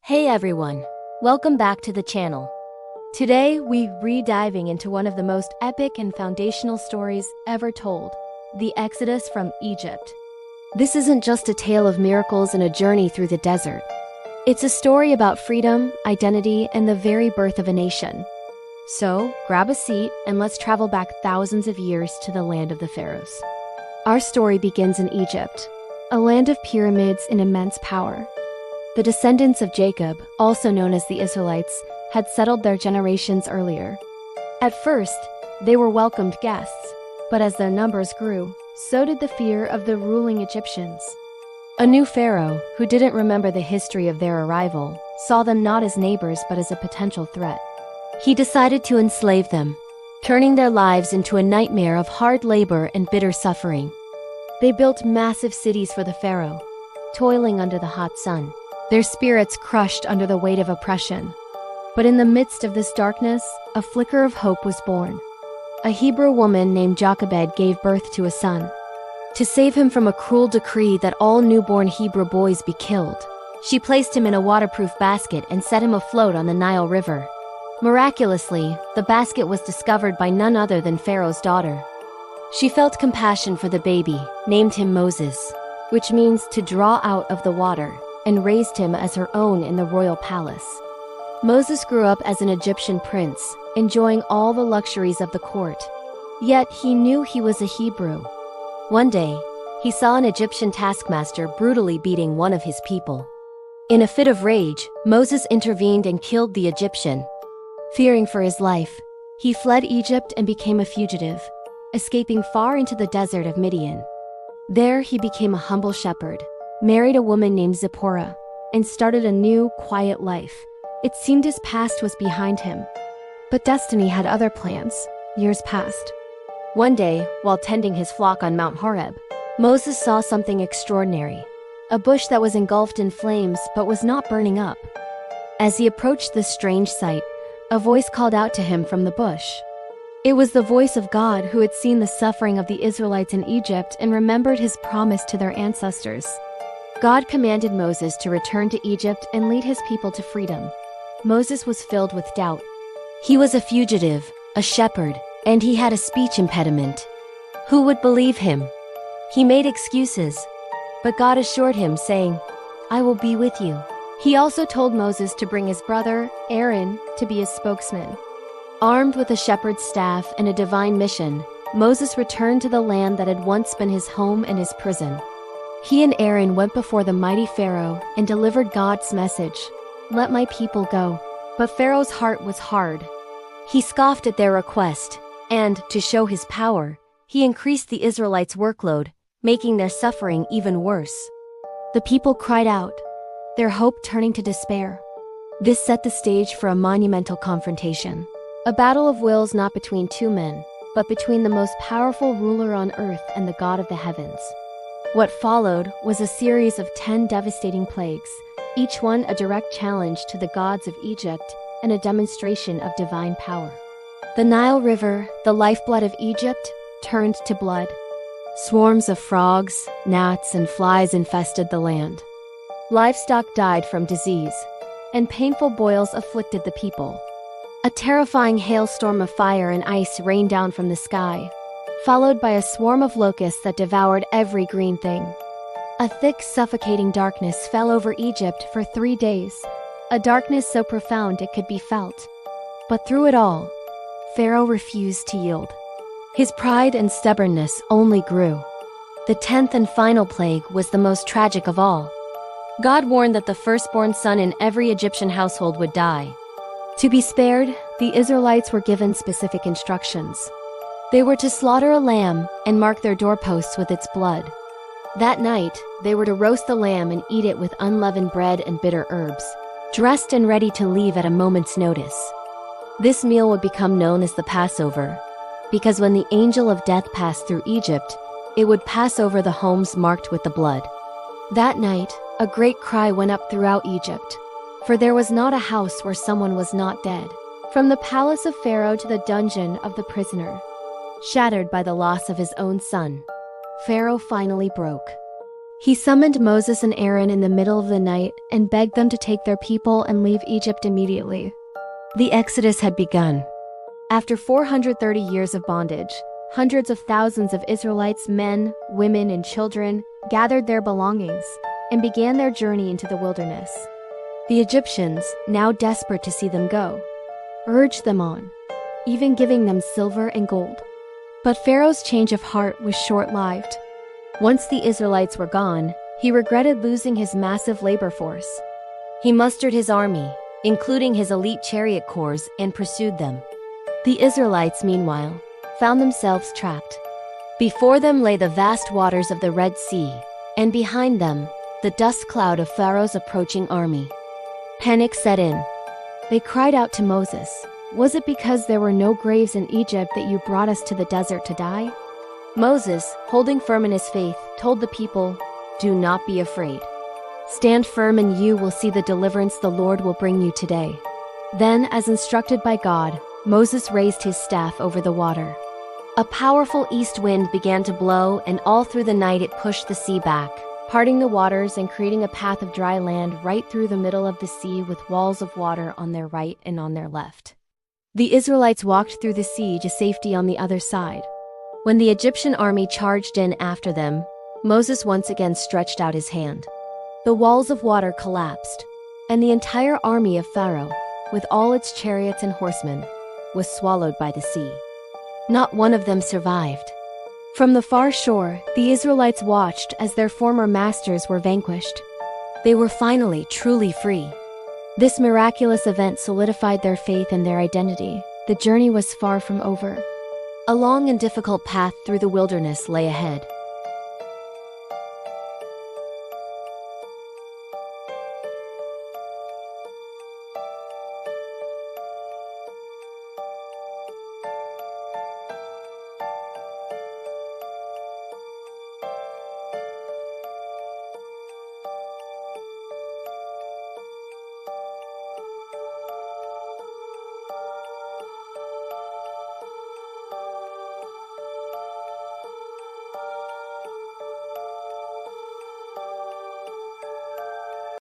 Hey everyone, welcome back to the channel. Today we're diving into one of the most epic and foundational stories ever told, the Exodus from Egypt. This isn't just a tale of miracles and a journey through the desert. It's a story about freedom, identity, and the very birth of a nation. So, grab a seat and let's travel back thousands of years to the land of the pharaohs. Our story begins in Egypt, a land of pyramids and immense power. The descendants of Jacob, also known as the Israelites, had settled there generations earlier. At first, they were welcomed guests, but as their numbers grew, so did the fear of the ruling Egyptians. A new pharaoh, who didn't remember the history of their arrival, saw them not as neighbors but as a potential threat. He decided to enslave them, turning their lives into a nightmare of hard labor and bitter suffering. They built massive cities for the pharaoh, toiling under the hot sun, their spirits crushed under the weight of oppression. But in the midst of this darkness, a flicker of hope was born. A Hebrew woman named Jochebed gave birth to a son. To save him from a cruel decree that all newborn Hebrew boys be killed, she placed him in a waterproof basket and set him afloat on the Nile River. Miraculously, the basket was discovered by none other than Pharaoh's daughter. She felt compassion for the baby, named him Moses, which means to draw out of the water, and raised him as her own in the royal palace. Moses grew up as an Egyptian prince, enjoying all the luxuries of the court. Yet he knew he was a Hebrew. One day, he saw an Egyptian taskmaster brutally beating one of his people. In a fit of rage, Moses intervened and killed the Egyptian. Fearing for his life, he fled Egypt and became a fugitive, escaping far into the desert of Midian. There he became a humble shepherd, married a woman named Zipporah, and started a new, quiet life. It seemed his past was behind him. But destiny had other plans. Years passed. One day, while tending his flock on Mount Horeb, Moses saw something extraordinary. A bush that was engulfed in flames but was not burning up. As he approached this strange sight, a voice called out to him from the bush. It was the voice of God, who had seen the suffering of the Israelites in Egypt and remembered his promise to their ancestors. God commanded Moses to return to Egypt and lead his people to freedom. Moses was filled with doubt. He was a fugitive, a shepherd, and he had a speech impediment. Who would believe him? He made excuses, but God assured him, saying, "I will be with you." He also told Moses to bring his brother, Aaron, to be his spokesman. Armed with a shepherd's staff and a divine mission, Moses returned to the land that had once been his home and his prison. He and Aaron went before the mighty Pharaoh and delivered God's message, "Let my people go." But Pharaoh's heart was hard. He scoffed at their request, and, to show his power, he increased the Israelites' workload, making their suffering even worse. The people cried out, their hope turning to despair. This set the stage for a monumental confrontation. A battle of wills not between two men, but between the most powerful ruler on earth and the God of the heavens. What followed was a series of 10 devastating plagues, each one a direct challenge to the gods of Egypt and a demonstration of divine power. The Nile River, the lifeblood of Egypt, turned to blood. Swarms of frogs, gnats, and flies infested the land. Livestock died from disease, and painful boils afflicted the people. A terrifying hailstorm of fire and ice rained down from the sky, followed by a swarm of locusts that devoured every green thing. A thick, suffocating darkness fell over Egypt for 3 days, a darkness so profound it could be felt. But through it all, Pharaoh refused to yield. His pride and stubbornness only grew. The 10th and final plague was the most tragic of all. God warned that the firstborn son in every Egyptian household would die. To be spared, the Israelites were given specific instructions. They were to slaughter a lamb and mark their doorposts with its blood. That night, they were to roast the lamb and eat it with unleavened bread and bitter herbs, dressed and ready to leave at a moment's notice. This meal would become known as the Passover, because when the angel of death passed through Egypt, it would pass over the homes marked with the blood. That night, a great cry went up throughout Egypt, for there was not a house where someone was not dead, from the palace of Pharaoh to the dungeon of the prisoner. Shattered by the loss of his own son, Pharaoh finally broke. He summoned Moses and Aaron in the middle of the night and begged them to take their people and leave Egypt immediately. The Exodus had begun. After 430 years of bondage, hundreds of thousands of Israelites, men, women, and children, gathered their belongings and began their journey into the wilderness. The Egyptians, now desperate to see them go, urged them on, even giving them silver and gold. But Pharaoh's change of heart was short-lived. Once the Israelites were gone, he regretted losing his massive labor force. He mustered his army, including his elite chariot corps, and pursued them. The Israelites, meanwhile, found themselves trapped. Before them lay the vast waters of the Red Sea, and behind them, the dust cloud of Pharaoh's approaching army. Panic set in. They cried out to Moses, "Was it because there were no graves in Egypt that you brought us to the desert to die?" Moses, holding firm in his faith, told the people, "Do not be afraid. Stand firm and you will see the deliverance the Lord will bring you today." Then, as instructed by God, Moses raised his staff over the water. A powerful east wind began to blow, and all through the night it pushed the sea back, parting the waters and creating a path of dry land right through the middle of the sea with walls of water on their right and on their left. The Israelites walked through the sea to safety on the other side. When the Egyptian army charged in after them, Moses once again stretched out his hand. The walls of water collapsed, and the entire army of Pharaoh, with all its chariots and horsemen, was swallowed by the sea. Not one of them survived. From the far shore, the Israelites watched as their former masters were vanquished. They were finally truly free. This miraculous event solidified their faith and their identity. The journey was far from over. A long and difficult path through the wilderness lay ahead.